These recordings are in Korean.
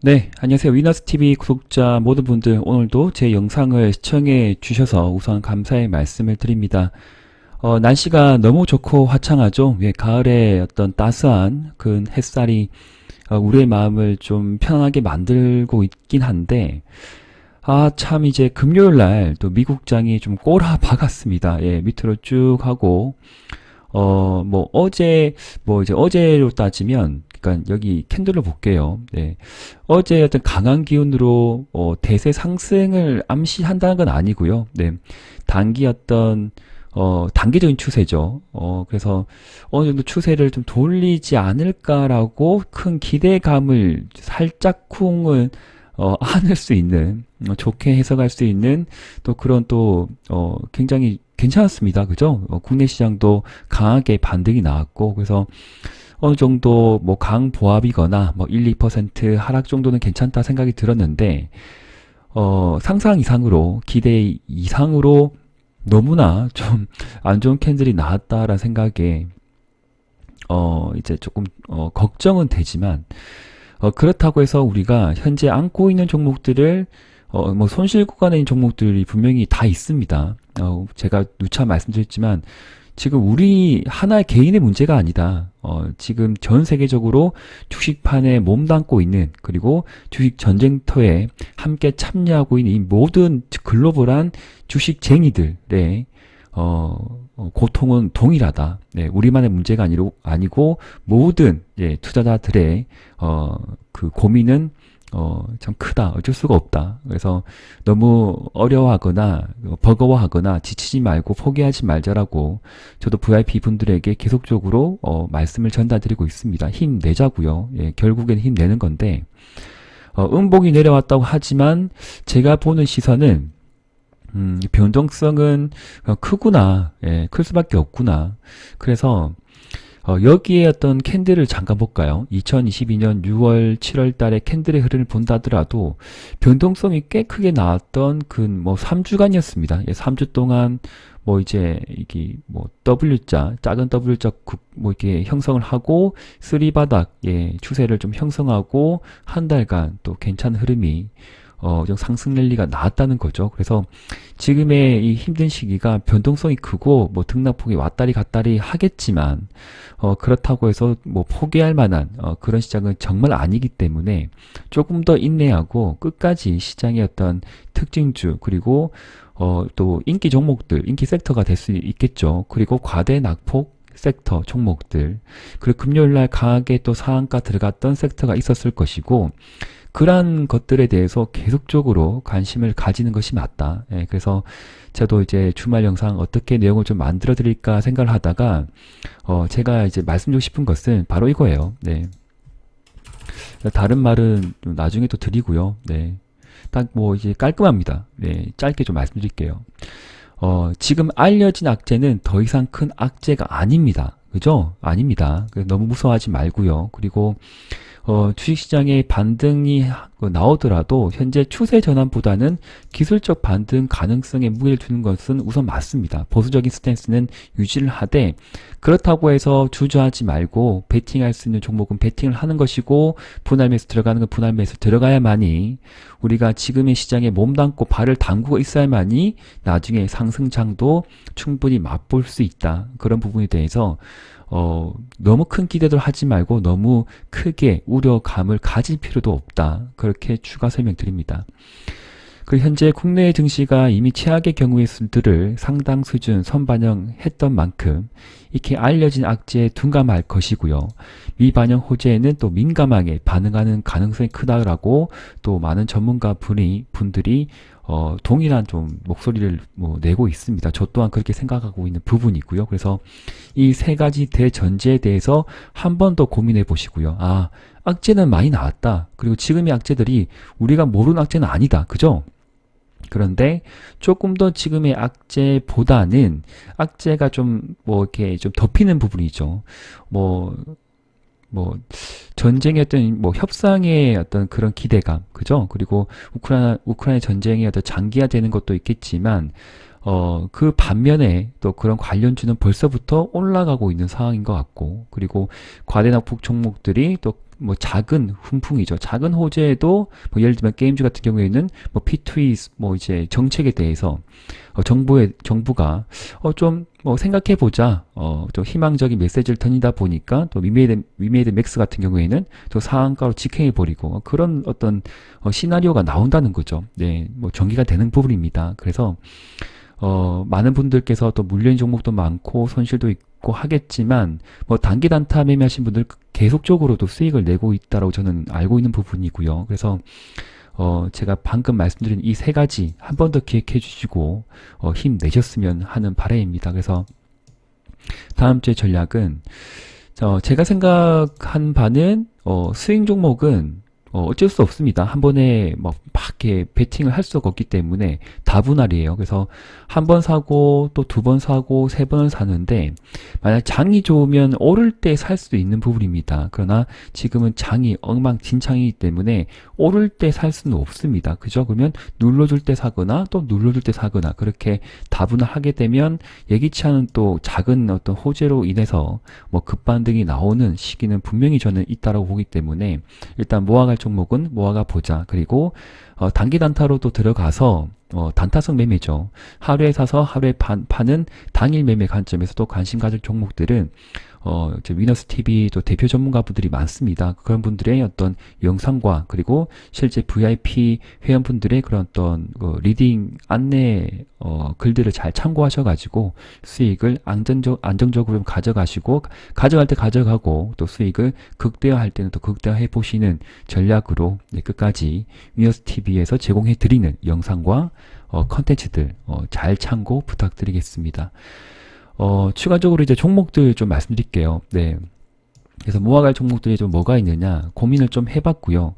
네, 안녕하세요. 위너스TV 구독자 모든 분들, 오늘도 제 영상을 시청해 주셔서 우선 감사의 말씀을 드립니다. 날씨가 너무 좋고 화창하죠? 예, 가을에 어떤 따스한 그 햇살이 우리의 마음을 좀 편안하게 만들고 있긴 한데, 참 이제 금요일 날 또 미국장이 좀 꼬라박았습니다. 예, 밑으로 쭉 하고, 이제 어제로 따지면, 그러니까 여기 캔들로 볼게요. 네. 어제 어떤 강한 기운으로, 대세 상승을 암시한다는 건 아니고요. 네. 단기 어떤, 단기적인 추세죠. 그래서 어느 정도 추세를 좀 돌리지 않을까라고 큰 기대감을 살짝 쿵을, 안을 수 있는, 좋게 해석할 수 있는 또 그런 또, 굉장히 괜찮았습니다. 그죠? 국내 시장도 강하게 반등이 나왔고, 그래서 어느 정도 뭐 강보합이거나 뭐 1, 2% 하락 정도는 괜찮다 생각이 들었는데, 상상 이상으로, 기대 이상으로 너무나 좀 안 좋은 캔들이 나왔다라는 생각에, 이제 조금, 걱정은 되지만, 그렇다고 해서 우리가 현재 안고 있는 종목들을 뭐 손실 구간에 있는 종목들이 분명히 다 있습니다. 제가 누차 말씀드렸지만 지금 우리 하나의 개인의 문제가 아니다. 지금 전 세계적으로 주식판에 몸담고 있는, 그리고 주식 전쟁터에 함께 참여하고 있는 이 모든 글로벌한 주식쟁이들의 고통은 동일하다. 네, 우리만의 문제가 아니고 모든 투자자들의 그 고민은 참 크다. 어쩔 수가 없다. 그래서 너무 어려워하거나 버거워하거나 지치지 말고 포기하지 말자라고 저도 VIP 분들에게 계속적으로 말씀을 전달드리고 있습니다. 힘내자고요. 예, 결국엔 힘내는 건데 음봉이 내려왔다고 하지만 제가 보는 시선은 변동성은 크구나. 예, 클 수밖에 없구나. 그래서 여기에 어떤 캔들을 잠깐 볼까요? 2022년 6월, 7월 달에 캔들의 흐름을 본다더라도 변동성이 꽤 크게 나왔던 그 뭐 3주간이었습니다. 예, 3주 동안 뭐 이제 이게 뭐 W자, 작은 W자 뭐 이렇게 형성을 하고 쓰리바닥 추세를 좀 형성하고 한 달간 또 괜찮은 흐름이 좀 상승 랠리가 나왔다는 거죠. 그래서 지금의 이 힘든 시기가 변동성이 크고 뭐 등락폭이 왔다리 갔다리 하겠지만 그렇다고 해서 뭐 포기할 만한 그런 시장은 정말 아니기 때문에 조금 더 인내하고 끝까지 시장의 어떤 특징주, 그리고 또 인기 종목들, 인기 섹터가 될 수 있겠죠. 그리고 과대 낙폭 섹터 종목들, 그리고 금요일날 강하게 또 상한가 들어갔던 섹터가 있었을 것이고, 그러한 것들에 대해서 계속적으로 관심을 가지는 것이 맞다. 예, 그래서 저도 이제 주말 영상 어떻게 내용을 좀 만들어 드릴까 생각을 하다가 제가 이제 말씀드리고 싶은 것은 바로 이거예요. 네. 다른 말은 좀 나중에 또 드리고요. 네. 딱 뭐 이제 깔끔합니다. 네. 짧게 좀 말씀드릴게요. 지금 알려진 악재는 더 이상 큰 악재가 아닙니다. 그죠? 아닙니다. 너무 무서워하지 말고요. 그리고 주식시장의 반등이 나오더라도 현재 추세 전환보다는 기술적 반등 가능성에 무게를 두는 것은 우선 맞습니다. 보수적인 스탠스는 유지를 하되, 그렇다고 해서 주저하지 말고 베팅할 수 있는 종목은 베팅을 하는 것이고, 분할 매수 들어가는 건 분할 매수 들어가야만이, 우리가 지금의 시장에 몸담고 발을 담그고 있어야만이 나중에 상승장도 충분히 맛볼 수 있다. 그런 부분에 대해서 너무 큰 기대를 하지 말고 너무 크게 우려감을 가질 필요도 없다. 그렇게 추가 설명드립니다. 현재 국내 증시가 이미 최악의 경우의 수들을 상당 수준 선반영했던 만큼 이렇게 알려진 악재에 둔감할 것이고요. 미반영 호재에는 또 민감하게 반응하는 가능성이 크다라고 또 많은 전문가 분들이 동일한 좀 목소리를 내고 있습니다. 저 또한 그렇게 생각하고 있는 부분이고요. 그래서 이 세 가지 대전제에 대해서 한 번 더 고민해 보시고요. 악재는 많이 나왔다. 그리고 지금의 악재들이 우리가 모르는 악재는 아니다. 그죠? 그런데 조금 더 지금의 악재보다는 악재가 좀 이렇게 좀 덮이는 부분이죠. 전쟁의 어떤 협상의 어떤 그런 기대감, 그죠? 그리고 우크라이나 전쟁이 어떤 장기화되는 것도 있겠지만, 그 반면에 또 그런 관련주는 벌써부터 올라가고 있는 상황인 것 같고, 그리고 과대납폭 종목들이 또 뭐 작은 훈풍이죠. 작은 호재에도 뭐 예를 들면 게임주 같은 경우에는 뭐 P2E 뭐 이제 정책에 대해서 정부가 좀 뭐 생각해 보자 좀 희망적인 메시지를 던지다 보니까 또 위메이드 맥스 같은 경우에는 또 상한가로 직행해 버리고 그런 어떤 시나리오가 나온다는 거죠. 네, 뭐 전개가 되는 부분입니다. 그래서 많은 분들께서 또 물려인 종목도 많고 손실도 있고 하겠지만 뭐 단기 단타 매매하신 분들 계속적으로도 수익을 내고 있다라고 저는 알고 있는 부분이고요. 그래서 제가 방금 말씀드린 이 세 가지 한 번 더 기억해 주시고 힘내셨으면 하는 바람입니다. 그래서 다음 주의 전략은 제가 생각한 바는 스윙 종목은 어쩔 수 없습니다. 한 번에 막 이렇게 베팅을 할 수가 없기 때문에 다분할이에요. 그래서 한 번 사고 또 두 번 사고 세 번을 사는데 만약 장이 좋으면 오를 때 살 수도 있는 부분입니다. 그러나 지금은 장이 엉망진창이기 때문에 오를 때 살 수는 없습니다. 그죠? 그러면 눌러줄 때 사거나 또 눌러줄 때 사거나 그렇게 다분을 하게 되면 예기치 않은 또 작은 어떤 호재로 인해서 뭐 급반등이 나오는 시기는 분명히 저는 있다라고 보기 때문에 일단 모아갈 종목은 모아가 보자. 그리고 단기 단타로 또 들어가서 단타성 매매죠. 하루에 사서 하루에 파는 당일 매매 관점에서 또 관심 가질 종목들은 이제 위너스 TV 또 대표 전문가분들이 많습니다. 그런 분들의 어떤 영상과 그리고 실제 VIP 회원분들의 그런 어떤 리딩 안내 글들을 잘 참고하셔가지고 수익을 안정적으로 가져가시고 가져갈 때 가져가고 또 수익을 극대화할 때는 또 극대화해 보시는 전략으로 끝까지 위너스 TV에서 제공해 드리는 영상과 컨텐츠들 잘 참고 부탁드리겠습니다. 추가적으로 이제 종목들 좀 말씀드릴게요. 네. 그래서 모아갈 종목들이 좀 뭐가 있느냐 고민을 좀 해봤고요.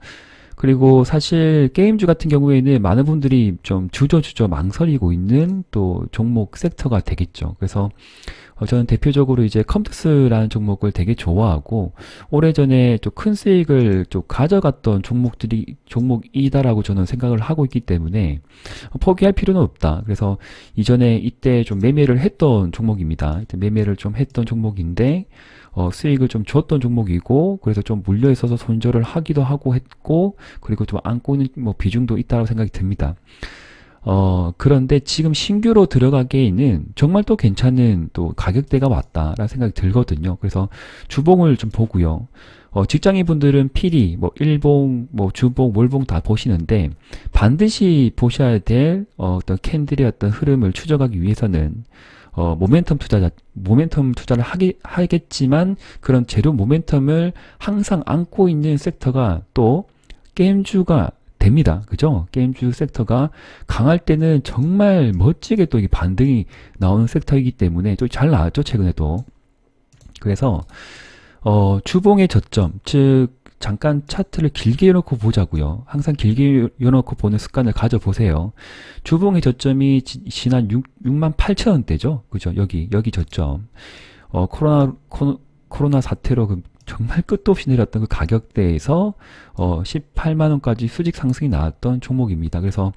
그리고 사실 게임주 같은 경우에는 많은 분들이 좀 주저주저 망설이고 있는 또 종목 섹터가 되겠죠. 그래서 저는 대표적으로 이제 컴투스라는 종목을 되게 좋아하고 오래전에 좀 큰 수익을 좀 가져갔던 종목이다라고 저는 생각을 하고 있기 때문에 포기할 필요는 없다. 그래서 이전에 이때 좀 매매를 했던 종목입니다. 이때 매매를 좀 했던 종목인데 수익을 좀 줬던 종목이고 그래서 좀 물려 있어서 손절을 하기도 하고 했고 그리고 좀 안고 있는 뭐 비중도 있다고 생각이 듭니다. 그런데 지금 신규로 들어가기에는 정말 또 괜찮은 또 가격대가 왔다라는 생각이 들거든요. 그래서 주봉을 좀 보고요. 직장인 분들은 필히 뭐 일봉, 뭐 주봉, 월봉 다 보시는데 반드시 보셔야 될 어떤 캔들의 어떤 흐름을 추적하기 위해서는 모멘텀 투자를 하겠지만 그런 재료 모멘텀을 항상 안고 있는 sek터가 또 게임주가 됩니다. 그죠? 게임주 섹터가 강할 때는 정말 멋지게 또 이게 반등이 나오는 섹터이기 때문에 또 잘 나왔죠, 최근에도. 그래서, 주봉의 저점, 즉, 잠깐 차트를 길게 열어놓고 보자고요. 항상 길게 열어놓고 보는 습관을 가져보세요. 주봉의 저점이 지난 68,000원대죠. 그죠? 여기 저점. 코로나 사태로 정말 끝도 없이 내렸던 그 가격대에서 18만원까지 수직 상승이 나왔던 종목입니다. 그래서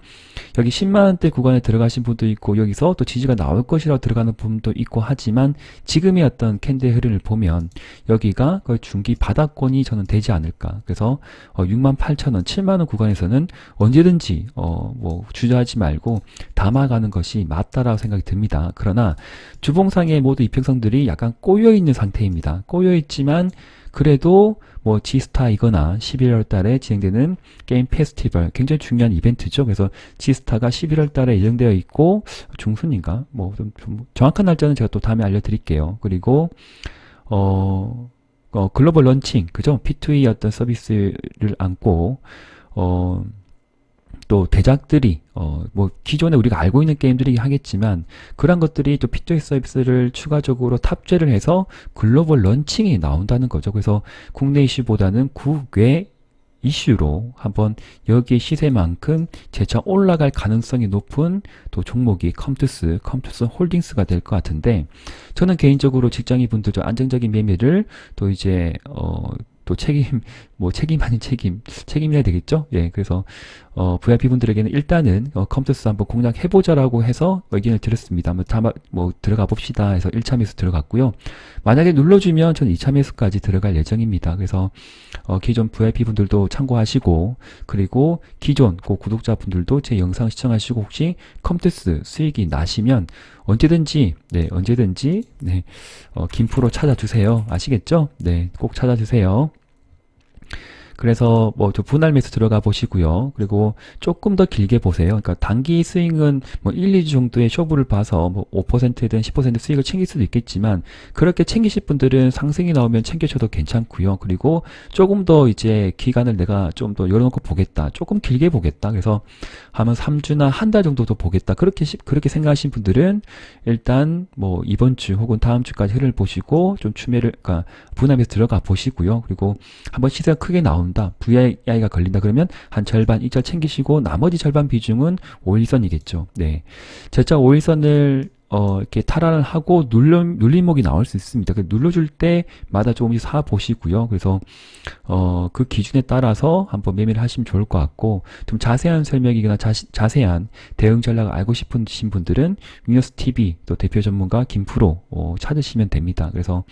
여기 10만원대 구간에 들어가신 분도 있고 여기서 또 지지가 나올 것이라고 들어가는 분도 있고 하지만 지금의 어떤 캔들 흐름을 보면 여기가 거의 중기 바닥권이 저는 되지 않을까. 그래서 68,000원, 7만원 구간에서는 언제든지 뭐 주저하지 말고 담아가는 것이 맞다라고 생각이 듭니다. 그러나 주봉상의 모든 이평선들이 약간 꼬여있는 상태입니다. 꼬여있지만 그래도 뭐 지스타이거나 11월 달에 진행되는 게임 페스티벌 굉장히 중요한 이벤트죠. 그래서 지스타가 11월 달에 예정되어 있고 중순인가? 뭐 좀 정확한 날짜는 제가 또 다음에 알려드릴게요. 그리고 글로벌 런칭 그죠? P2E 어떤 서비스를 안고 또 대작들이 뭐 기존에 우리가 알고 있는 게임들이 하겠지만 그런 것들이 또 P2E 서비스를 추가적으로 탑재를 해서 글로벌 런칭이 나온다는 거죠. 그래서 국내 이슈보다는 국외 이슈로 한번 여기에 시세만큼 재차 올라갈 가능성이 높은 또 종목이 컴투스 홀딩스가 될 것 같은데 저는 개인적으로 직장인분들 좀 안정적인 매매를 또 이제 또 책임 뭐 책임 아닌 책임이라 되겠죠? 예, 그래서 VIP 분들에게는 일단은 컴투스 한번 공략해보자라고 해서 의견을 드렸습니다. 뭐 들어가 봅시다 해서 1차 매수 들어갔고요. 만약에 눌러주면 전 2차 매수까지 들어갈 예정입니다. 그래서 기존 VIP 분들도 참고하시고, 그리고 기존 구독자분들도 제 영상 시청하시고 혹시 컴투스 수익이 나시면 언제든지 김프로 찾아주세요. 아시겠죠? 네, 꼭 찾아주세요. 그래서 뭐 저 분할 매수 들어가 보시고요. 그리고 조금 더 길게 보세요. 그러니까 단기 스윙은 뭐 1, 2주 정도의 쇼부를 봐서 뭐 5%든 10% 수익을 챙길 수도 있겠지만, 그렇게 챙기실 분들은 상승이 나오면 챙겨셔도 괜찮고요. 그리고 조금 더 이제 기간을 내가 좀 더 열어놓고 보겠다, 조금 길게 보겠다, 그래서 하면 3주나 한 달 정도도 보겠다, 그렇게 생각하신 분들은 일단 뭐 이번 주 혹은 다음 주까지 흐름을 보시고 좀 그러니까 분할 매수 들어가 보시고요. 그리고 한번 시세가 크게 나온다, VI가 걸린다 그러면 한 절반 이자 챙기시고 나머지 절반 비중은 5일선이겠죠. 네. 절자 5일선을 이렇게 탈환을 하고 눌림목이 나올 수 있습니다. 눌러줄 때마다 조금씩 사 보시고요. 그래서 그 기준에 따라서 한번 매매를 하시면 좋을 것 같고, 좀 자세한 설명이거나 자세한 대응 전략을 알고 싶으신 분들은 위너스 TV 또 대표 전문가 김프로 찾으시면 됩니다. 그래서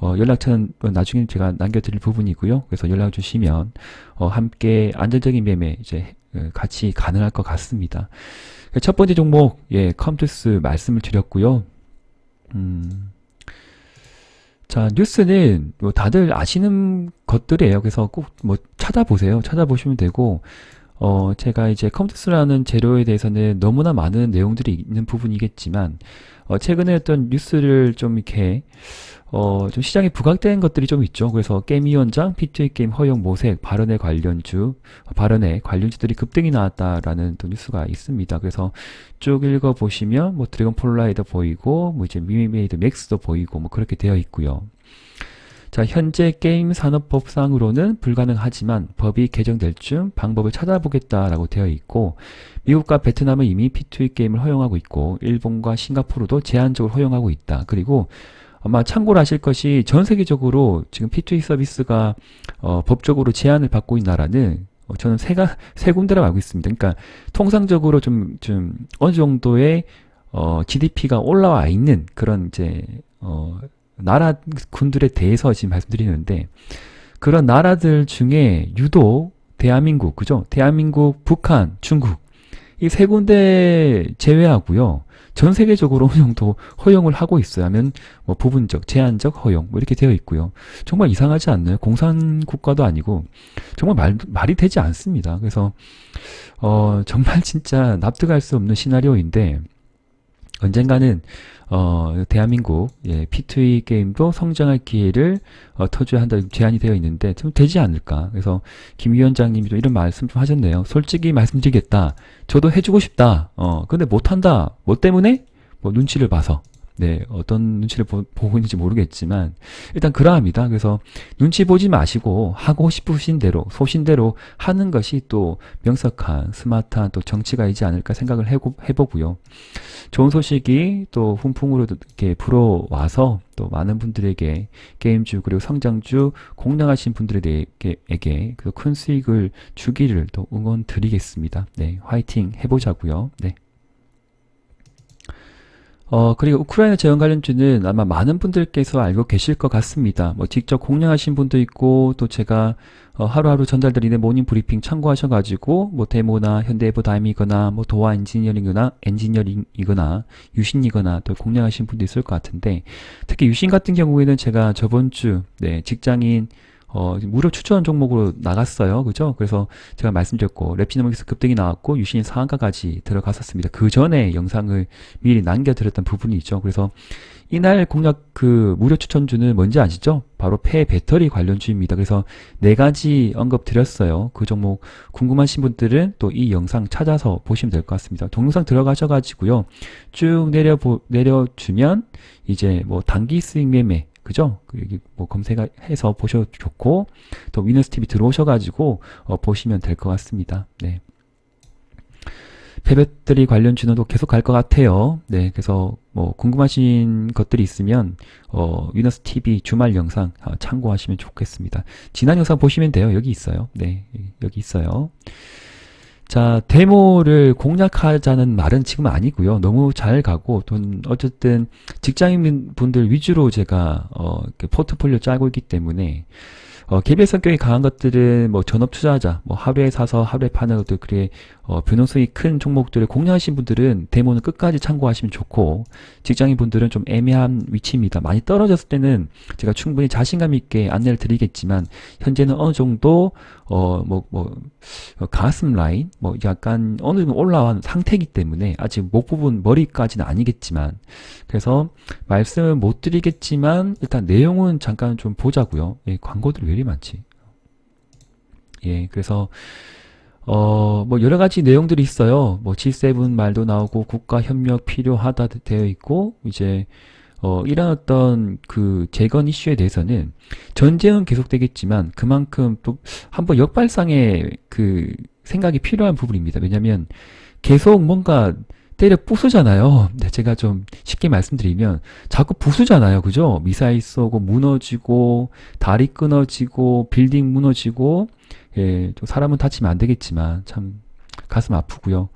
연락처는 나중에 제가 남겨드릴 부분이고요. 그래서 연락 주시면 함께 안정적인 매매 이제 같이 가능할 것 같습니다. 첫 번째 종목, 컴투스 말씀을 드렸고요. 자, 뉴스는 뭐 다들 아시는 것들이에요. 그래서 꼭 뭐 찾아보세요. 찾아보시면 되고, 제가 이제 컴투스라는 재료에 대해서는 너무나 많은 내용들이 있는 부분이겠지만, 최근에 어떤 뉴스를 좀 이렇게, 좀 시장에 부각된 것들이 좀 있죠. 그래서 게임위원장, P2E 게임 허용 모색, 발언의 관련주들이 급등이 나왔다라는 또 뉴스가 있습니다. 그래서 쭉 읽어보시면, 뭐 드래곤 폴라이더 보이고, 뭐 이제 미미메이드 맥스도 보이고, 뭐 그렇게 되어 있고요. 자, 현재 게임 산업법상으로는 불가능하지만 법이 개정될 쯤 방법을 찾아보겠다라고 되어 있고, 미국과 베트남은 이미 P2E 게임을 허용하고 있고, 일본과 싱가포르도 제한적으로 허용하고 있다. 그리고 아마 참고로 하실 것이, 전 세계적으로 지금 P2E 서비스가 법적으로 제한을 받고 있는 나라는 저는 세 군데라고 알고 있습니다. 그러니까 통상적으로 좀 어느 정도의 GDP가 올라와 있는 그런 이제 나라군들에 대해서 지금 말씀드리는데, 그런 나라들 중에 유독 대한민국, 그죠? 대한민국, 북한, 중국, 이 세 군데 제외하고요, 전 세계적으로 어느 정도 허용을 하고 있어야 하면 뭐 부분적, 제한적 허용 뭐 이렇게 되어 있고요. 정말 이상하지 않나요? 공산 국가도 아니고 정말 말이 되지 않습니다. 그래서 정말 진짜 납득할 수 없는 시나리오인데, 언젠가는 대한민국 P2E 게임도 성장할 기회를 터줘야 한다, 제한이 되어 있는데 좀 되지 않을까. 그래서 김 위원장님이 좀 이런 말씀 좀 하셨네요. 솔직히 말씀드리겠다, 저도 해주고 싶다, 근데 못한다. 뭐 때문에? 뭐 눈치를 봐서. 네, 어떤 눈치를 보고 있는지 모르겠지만 일단 그러합니다. 그래서 눈치 보지 마시고 하고 싶으신 대로 소신대로 하는 것이 또 명석한 스마트한 또 정치가이지 않을까 생각을 해보고요. 좋은 소식이 또 훈풍으로 이렇게 불어와서 또 많은 분들에게 게임주 그리고 성장주 공략하신 분들에게 큰 수익을 주기를 또 응원 드리겠습니다. 네, 화이팅 해보자고요. 네. 그리고 우크라이나 재원 관련주는 아마 많은 분들께서 알고 계실 것 같습니다. 뭐 직접 공략하신 분도 있고, 또 제가 하루하루 전달드리는 모닝 브리핑 참고하셔가지고 뭐 데모나 현대해보다임이거나 뭐 도화 엔지니어링이거나 유신이거나 또 공략하신 분도 있을 것 같은데, 특히 유신 같은 경우에는 제가 저번 주 직장인 무료 추천 종목으로 나갔어요. 그죠? 그래서 제가 말씀드렸고, 랩시너믹스 급등이 나왔고, 유신 상한가까지 들어갔었습니다. 그 전에 영상을 미리 남겨드렸던 부분이 있죠. 그래서 이날 공략 무료 추천주는 뭔지 아시죠? 바로 폐 배터리 관련주입니다. 그래서 4가지 언급 드렸어요. 그 종목 궁금하신 분들은 또 이 영상 찾아서 보시면 될 것 같습니다. 동영상 들어가셔가지고요, 쭉 내려주면 이제 뭐 단기 수익 매매, 그죠? 여기 뭐 검색해서 보셔도 좋고, 또 위너스 TV 들어오셔가지고 보시면 될 것 같습니다. 네. 폐배터리 관련 진호도 계속 갈 것 같아요. 네, 그래서 뭐 궁금하신 것들이 있으면 위너스 TV 주말 영상 참고하시면 좋겠습니다. 지난 영상 보시면 돼요. 여기 있어요. 네, 여기 있어요. 자, 데모를 공략하자는 말은 지금 아니고요. 너무 잘 가고 돈 어쨌든 직장인 분들 위주로 제가 이렇게 포트폴리오 짜고 있기 때문에 개별 성격이 강한 것들은 뭐 전업 투자자, 뭐 하루에 사서 하루에 파는 것들, 그래 변동성이 큰 종목들을 공략하신 분들은 데모는 끝까지 참고하시면 좋고, 직장인 분들은 좀 애매한 위치입니다. 많이 떨어졌을 때는 제가 충분히 자신감 있게 안내를 드리겠지만, 현재는 어느 정도 가슴 라인, 뭐 약간 어느 정도 올라온 상태이기 때문에 아직 목 부분 머리까지는 아니겠지만, 그래서 말씀을 못 드리겠지만 일단 내용은 잠깐 좀 보자고요. 예, 광고들이 왜 이리 많지? 예, 그래서 뭐 여러 가지 내용들이 있어요. 뭐 G7 말도 나오고 국가 협력 필요하다 되어 있고, 이제 이런 어떤 그 재건 이슈에 대해서는 전쟁은 계속되겠지만 그만큼 또 한번 역발상의 그 생각이 필요한 부분입니다. 왜냐하면 계속 뭔가 때려 부수잖아요. 근데 제가 좀 쉽게 말씀드리면 자꾸 부수잖아요. 그죠? 미사일 쏘고 무너지고 다리 끊어지고 빌딩 무너지고, 예, 또 사람은 다치면 안 되겠지만 참 가슴 아프고요.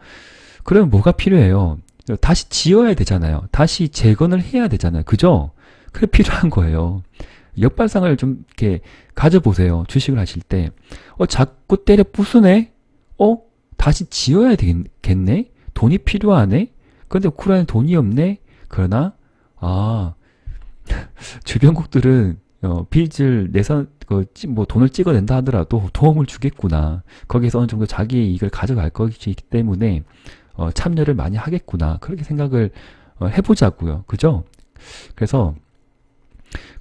그러면 뭐가 필요해요? 다시 지어야 되잖아요. 다시 재건을 해야 되잖아요. 그죠? 그게 필요한 거예요. 역발상을 좀 이렇게 가져보세요. 주식을 하실 때. 자꾸 때려 부수네? 다시 지어야 되겠네? 돈이 필요하네? 근데 우크라이나에 돈이 없네? 그러나, 주변국들은, 빚을 뭐 돈을 찍어낸다 하더라도 도움을 주겠구나. 거기서 어느 정도 자기의 이익을 가져갈 것이기 때문에, 참여를 많이 하겠구나. 그렇게 생각을 해보자고요. 그죠? 그래서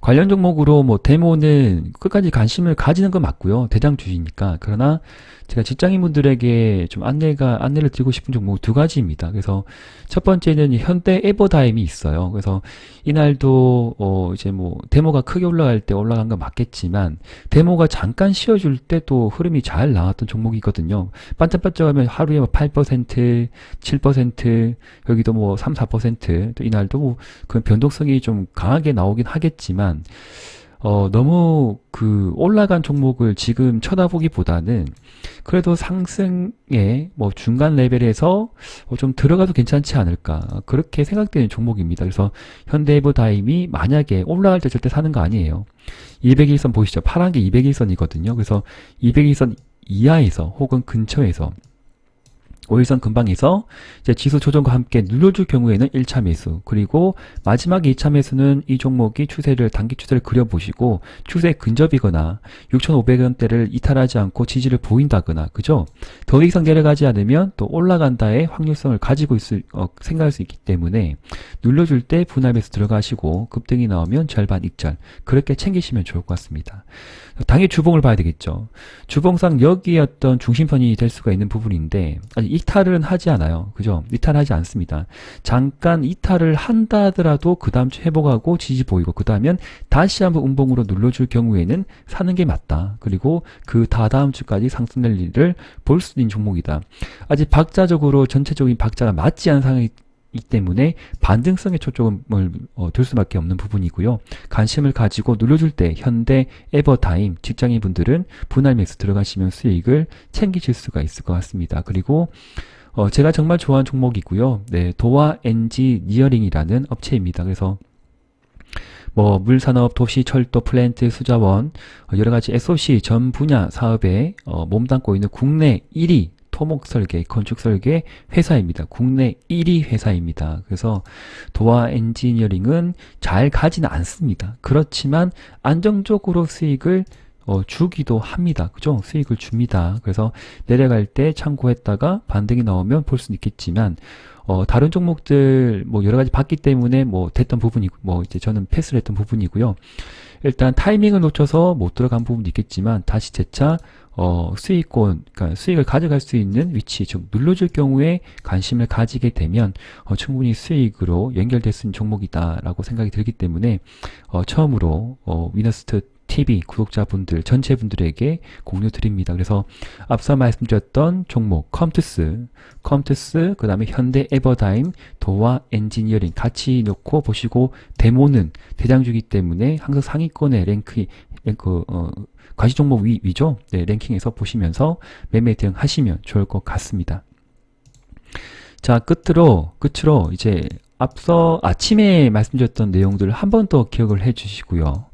관련 종목으로 뭐 데모는 끝까지 관심을 가지는 건 맞고요. 대장주시니까. 그러나 제가 직장인분들에게 좀 안내를 드리고 싶은 종목은 두 가지입니다. 그래서 첫 번째는 현대 에버다임이 있어요. 그래서 이날도 이제 뭐 데모가 크게 올라갈 때 올라간 건 맞겠지만, 데모가 잠깐 쉬어줄 때 또 흐름이 잘 나왔던 종목이거든요. 반짝반짝하면 하루에 뭐 8%, 7%, 여기도 뭐 3, 4%, 또 이날도 뭐 그 변동성이 좀 강하게 나오긴 하겠지만, 너무 그 올라간 종목을 지금 쳐다보기보다는 그래도 상승의 뭐 중간 레벨에서 좀 들어가도 괜찮지 않을까, 그렇게 생각되는 종목입니다. 그래서 현대해버다임이 만약에 올라갈 때 절대 사는 거 아니에요. 200일선 보시죠. 파란 게 200일선이거든요. 그래서 200일선 이하에서 혹은 근처에서 5일선 근방에서 이제 지수 조정과 함께 눌러줄 경우에는 1차 매수, 그리고 마지막 2차 매수는 이 종목이 단기 추세를 그려보시고 추세 근접이거나 6,500원대를 이탈하지 않고 지지를 보인다거나, 그죠? 더 이상 내려가지 않으면 또 올라간다의 확률성을 가지고 생각할 수 있기 때문에 눌러줄 때 분할 매수 들어가시고 급등이 나오면 절반 익절, 그렇게 챙기시면 좋을 것 같습니다. 당일 주봉을 봐야 되겠죠. 주봉상 여기에 어떤 중심선이 될 수가 있는 부분인데 아직 이탈은 하지 않아요. 그죠? 이탈하지 않습니다. 잠깐 이탈을 한다 하더라도 그 다음 주 회복하고 지지 보이고, 그 다음엔 다시 한번 음봉으로 눌러줄 경우에는 사는 게 맞다. 그리고 그 다다음 주까지 상승될 일을 볼 수 있는 종목이다. 아직 박자적으로 전체적인 박자가 맞지 않은 상황이 이기 때문에 반등성에 초점을 둘 수밖에 없는 부분이고요. 관심을 가지고 눌러줄 때 현대 에버타임 직장인분들은 분할 매수 들어가시면 수익을 챙기실 수가 있을 것 같습니다. 그리고 제가 정말 좋아하는 종목이고요. 네, 도화 엔지니어링이라는 업체입니다. 그래서 뭐 물산업, 도시, 철도, 플랜트, 수자원, 여러 가지 SOC 전 분야 사업에 몸담고 있는 국내 1위 토목 설계, 건축 설계 회사입니다. 국내 1위 회사입니다. 그래서 도화 엔지니어링은 잘 가지는 않습니다. 그렇지만 안정적으로 수익을 주기도 합니다. 그죠? 수익을 줍니다. 그래서 내려갈 때 참고했다가 반등이 나오면 볼 수는 있겠지만, 다른 종목들 뭐 여러 가지 봤기 때문에 뭐 됐던 부분이고, 뭐 이제 저는 패스를 했던 부분이고요. 일단 타이밍을 놓쳐서 못 들어간 부분도 있겠지만 다시 재차 수익권, 그러니까 수익을 가져갈 수 있는 위치, 즉 눌러줄 경우에 관심을 가지게 되면 충분히 수익으로 연결될 수 있는 종목이다라고 생각이 들기 때문에 처음으로 위너스트 TV 구독자분들 전체분들에게 공유 드립니다. 그래서 앞서 말씀드렸던 종목 컴투스, 그 다음에 현대 에버다임, 도화 엔지니어링 같이 놓고 보시고 데모는 대장주기 때문에 항상 상위권에 과시 종목 위죠. 네, 랭킹에서 보시면서 매매 대응하시면 좋을 것 같습니다. 자, 끝으로 이제 앞서 아침에 말씀드렸던 내용들을 한 번 더 기억을 해 주시고요.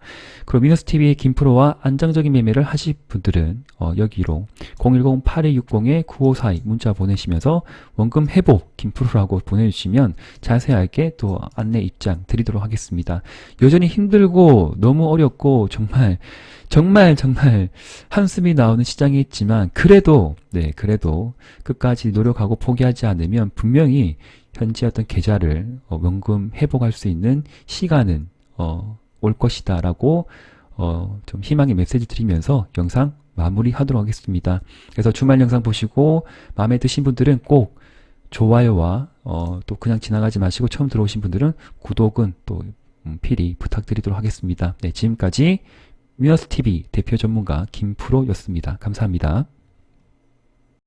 그럼 위너스TV의 김프로와 안정적인 매매를 하실 분들은 여기로 010-8260-9542 문자 보내시면서 원금 회복 김프로라고 보내주시면 자세하게 또 안내 입장 드리도록 하겠습니다. 여전히 힘들고 너무 어렵고 정말 한숨이 나오는 시장이 있지만 그래도 끝까지 노력하고 포기하지 않으면 분명히 현재 어떤 계좌를 원금 회복할 수 있는 시간은 올 것이다 라고 좀 희망의 메시지 드리면서 영상 마무리하도록 하겠습니다. 그래서 주말 영상 보시고 마음에 드신 분들은 꼭 좋아요와 또 그냥 지나가지 마시고 처음 들어오신 분들은 구독은 또 필히 부탁드리도록 하겠습니다. 네, 지금까지 위너스TV 대표 전문가 김프로였습니다. 감사합니다.